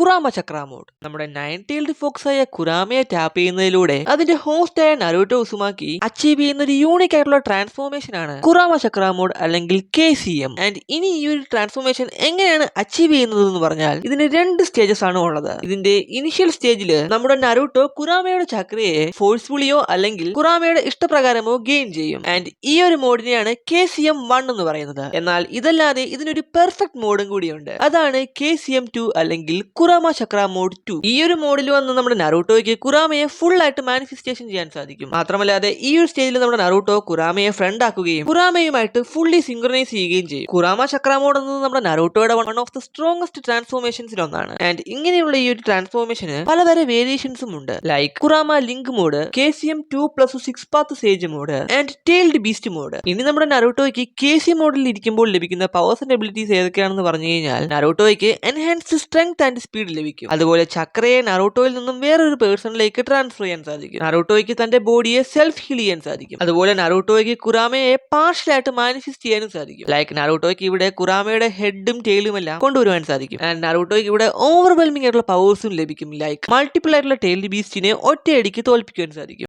കുറാമ ചക്ര mode. നമ്മുടെ 9-tailed Fox ആയ കുറാമയെ tap ചെയ്യുന്നതിലൂടെ അതിന്റെ ഹോസ്റ്റ് ആയ നരൂട്ടോ ഉസുമാക്കി അച്ചീവ് ചെയ്യുന്ന ഒരു യൂണിക് ആയിട്ടുള്ള ട്രാൻസ്ഫോർമേഷൻ ആണ് കുറാമ ചക്ര മോഡ് അല്ലെങ്കിൽ KCM. ആൻഡ് ഇനി ഈ ഒരു ട്രാൻസ്ഫോർമേഷൻ എങ്ങനെയാണ് അച്ചീവ് ചെയ്യുന്നത് എന്ന് പറഞ്ഞാൽ ഇതിന് 2 സ്റ്റേജസ് ആണ് ഉള്ളത്. ഇതിന്റെ ഇനിഷ്യൽ സ്റ്റേജിൽ നമ്മുടെ നരൂട്ടോ കുറാമയുടെ ചക്രയെ ഫോഴ്സ്ഫുള്ളിയോ അല്ലെങ്കിൽ കുറാമയുടെ ഇഷ്ടപ്രകാരമോ ഗെയിൻ ചെയ്യും. ആൻഡ് ഈ ഒരു മോഡിനെയാണ് KCM 1 എന്ന് പറയുന്നത്. എന്നാൽ ഇതല്ലാതെ ഇതിനൊരു പെർഫെക്റ്റ് മോഡും കൂടിയുണ്ട്. അതാണ് KCM 2 അല്ലെങ്കിൽ കുറാമ ചക്ര മോഡ് 2. ഈ ഒരു മോഡിൽ വന്ന് നമ്മുടെ നരൂട്ടോയ്ക്ക് കുറാമയെ ഫുൾ ആയിട്ട് മാനിഫെസ്റ്റേഷൻ ചെയ്യാൻ സാധിക്കും. മാത്രമല്ലാതെ ഈ ഒരു സ്റ്റേജിൽ നമ്മുടെ നരൂട്ടോ കുറാമയെ ഫ്രണ്ട് ആക്കുകയും കുറാമയുമായിട്ട് ഫുള്ളി സിങ്ക്രണൈസ് ചെയ്യുകയും ചെയ്യും. കുറാമ ചക്ര മോഡ് എന്നത് നമ്മുടെ നരൂട്ടോയുടെ വൺ ഓഫ് ദ സ്ട്രോങ്സ്റ്റ് ട്രാൻസ്ഫോർമേഷൻസിൽ ഒന്നാണ്. ആൻഡ് ഇങ്ങനെയുള്ള ഈ ഒരു ട്രാൻസ്ഫോർമേഷന് പലതരം വേരിയേഷൻസും ഉണ്ട്. Like Kurama link mode, KCM 2+6 path sage mode and tailed beast mode. ഇനി നമ്മുടെ നരൂട്ടോയ്ക്ക് KCM മോഡിൽ ഇരിക്കുമ്പോൾ ലഭിക്കുന്ന പവേഴ്സ് ആൻഡ് എബിലിറ്റീസ് ഏതൊക്കെയാണെന്ന് പറഞ്ഞു കഴിഞ്ഞാൽ നരൂട്ടോയ്ക്ക് എൻഹാൻസ്ഡ് സ്ട്രെങ്ത് ആൻഡ് സ്പീഡ് ലഭിക്കും. അതുപോലെ ചക്രയെ നരൂട്ടോയിൽ നിന്നും വേറൊരു പേഴ്സണിലേക്ക് ട്രാൻസ്ഫർ ചെയ്യാൻ സാധിക്കും. നരൂട്ടോയ്ക്ക് തന്റെ ബോഡിയെ സെൽഫ് ഹീൽ ചെയ്യാൻ സാധിക്കും. അതുപോലെ നരൂട്ടോയ്ക്ക് കുറാമയെ പാർഷ്യലായിട്ട് മാനിഫെസ്റ്റ് ചെയ്യാനും സാധിക്കും. ലൈക്ക് നരൂട്ടോയ്ക്ക് ഇവിടെ കുറാമയുടെ ഹെഡും ടെയിലും എല്ലാം കൊണ്ടുവരുവാൻ സാധിക്കും. ആൻഡ് നരൂട്ടോയ്ക്ക് ഇവിടെ ഓവർവെൽമിംഗ് ആയിട്ടുള്ള പവേഴ്സും ലഭിക്കും. ലൈക്ക് മൾട്ടിപ്പിൾ ആയിട്ടുള്ള ടെയിൽഡ് ബീസ്റ്റിനെ ഒറ്റയടിക്ക് തോൽപ്പിക്കുവാൻ സാധിക്കും.